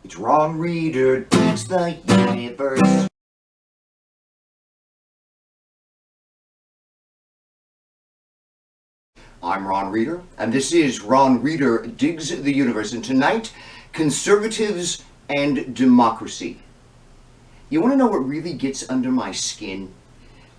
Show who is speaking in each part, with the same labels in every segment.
Speaker 1: It's Ron Reader digs the universe. I'm Ron Reader, and this is Ron Reader Digs the Universe. And tonight, conservatives and democracy. You want to know what really gets under my skin?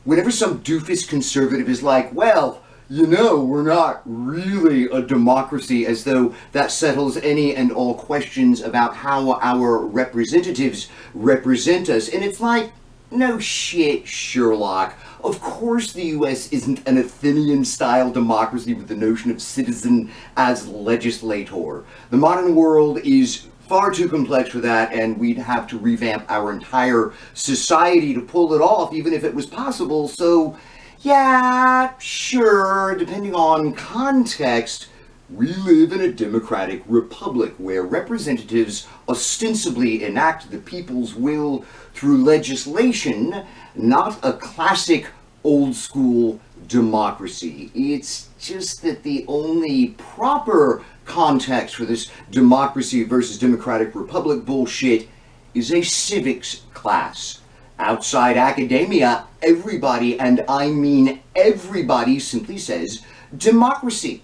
Speaker 1: Whenever some doofus conservative is like, well, you know, we're not really a democracy, as though that settles any and all questions about how our representatives represent us. And it's like, no shit, Sherlock. Of course the US isn't an Athenian-style democracy with the notion of citizen as legislator. The modern world is far too complex for that, and we'd have to revamp our entire society to pull it off, even if it was possible. So, yeah, sure, depending on context, we live in a democratic republic where representatives ostensibly enact the people's will through legislation, not a classic old-school democracy. It's just that the only proper context for this democracy versus democratic republic bullshit is a civics class. Outside academia, everybody, and I mean everybody, simply says democracy.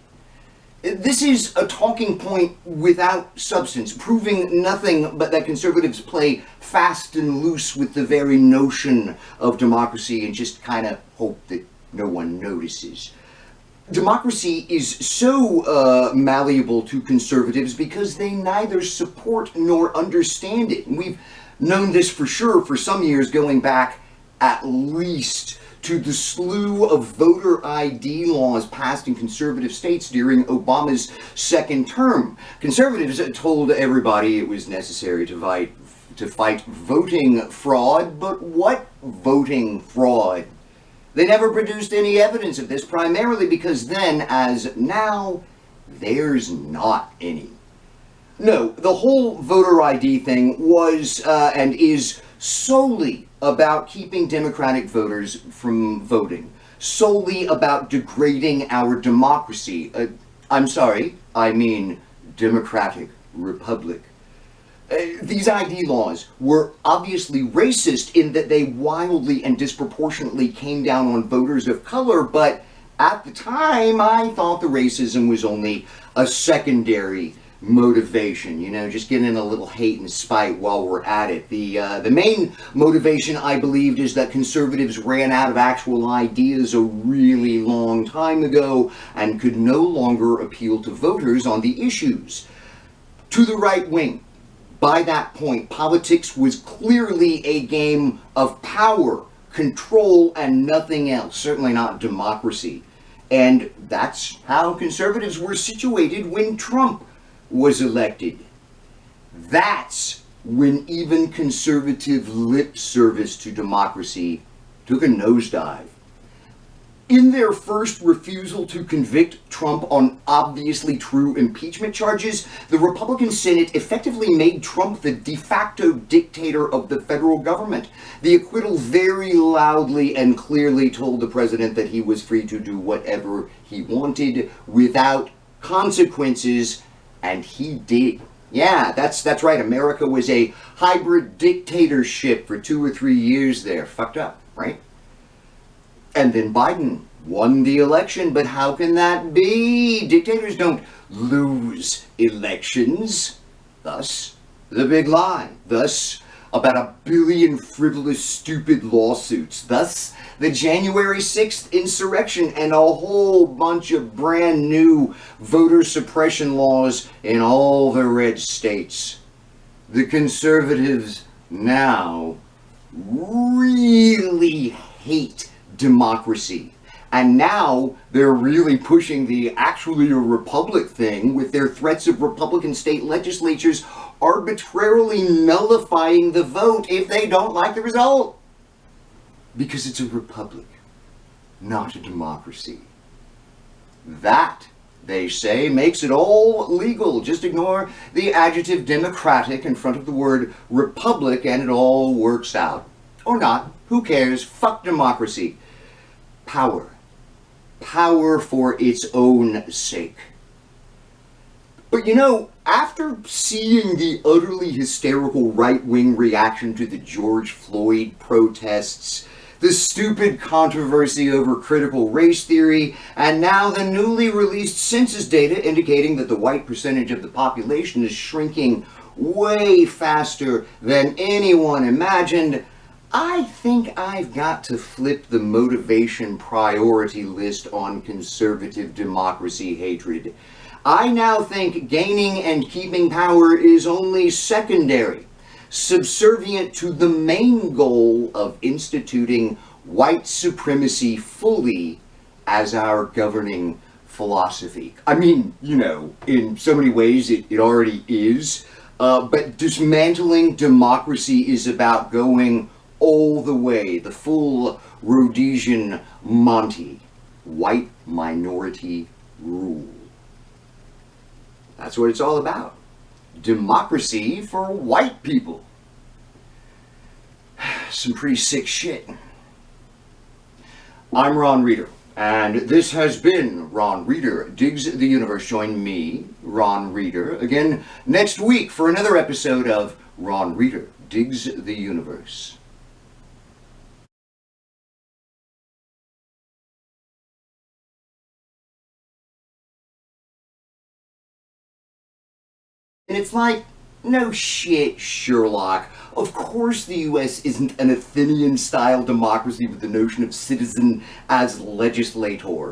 Speaker 1: This is a talking point without substance, proving nothing but that conservatives play fast and loose with the very notion of democracy and just kind of hope that no one notices. Democracy is so malleable to conservatives because they neither support nor understand it. And we've known this for sure for some years, going back at least to the slew of voter ID laws passed in conservative states during Obama's second term. Conservatives told everybody it was necessary to fight voting fraud, but what voting fraud? They never produced any evidence of this, primarily because then, as now, there's not any. No, the whole voter ID thing was and is solely about keeping Democratic voters from voting, solely about degrading our democracy. I mean democratic republic. These ID laws were obviously racist in that they wildly and disproportionately came down on voters of color, but at the time I thought the racism was only a secondary motivation, you know, just getting a little hate and spite while we're at it. The main motivation, I believed, is that conservatives ran out of actual ideas a really long time ago and could no longer appeal to voters on the issues. To the right wing, by that point, politics was clearly a game of power, control, and nothing else, certainly not democracy. And that's how conservatives were situated when Trump was elected. That's when even conservative lip service to democracy took a nosedive. In their first refusal to convict Trump on obviously true impeachment charges, the Republican Senate effectively made Trump the de facto dictator of the federal government. The acquittal very loudly and clearly told the president that he was free to do whatever he wanted without consequences. And he did. Yeah, that's right. America was a hybrid dictatorship for 2 or 3 years there. Fucked up, right? And then Biden won the election, but how can that be? Dictators don't lose elections. Thus, the big lie. Thus, about 1 billion frivolous, stupid lawsuits. Thus, the January 6th insurrection and a whole bunch of brand new voter suppression laws in all the red states. The conservatives now really hate democracy. And now they're really pushing the actually a republic thing with their threats of Republican state legislatures arbitrarily nullifying the vote if they don't like the result. Because it's a republic, not a democracy. That, they say, makes it all legal. Just ignore the adjective democratic in front of the word republic and it all works out. Or not. Who cares? Fuck democracy. Power. Power for its own sake. But you know, After seeing the utterly hysterical right-wing reaction to the George Floyd protests, the stupid controversy over critical race theory, and now the newly released census data indicating that the white percentage of the population is shrinking way faster than anyone imagined, I think I've got to flip the motivation priority list on conservative democracy hatred. I now think gaining and keeping power is only secondary, subservient to the main goal of instituting white supremacy fully as our governing philosophy. I mean, in so many ways it already is, but dismantling democracy is about going all the way, the full Rhodesian Monty, white minority rule. That's what it's all about. Democracy for white people. Some pretty sick shit. I'm Ron Reeder, and this has been Ron Reeder Digs the Universe. Join me, Ron Reeder, again next week for another episode of Ron Reeder Digs the Universe. And it's like, no shit, Sherlock. Of course the US isn't an Athenian-style democracy with the notion of citizen as legislator.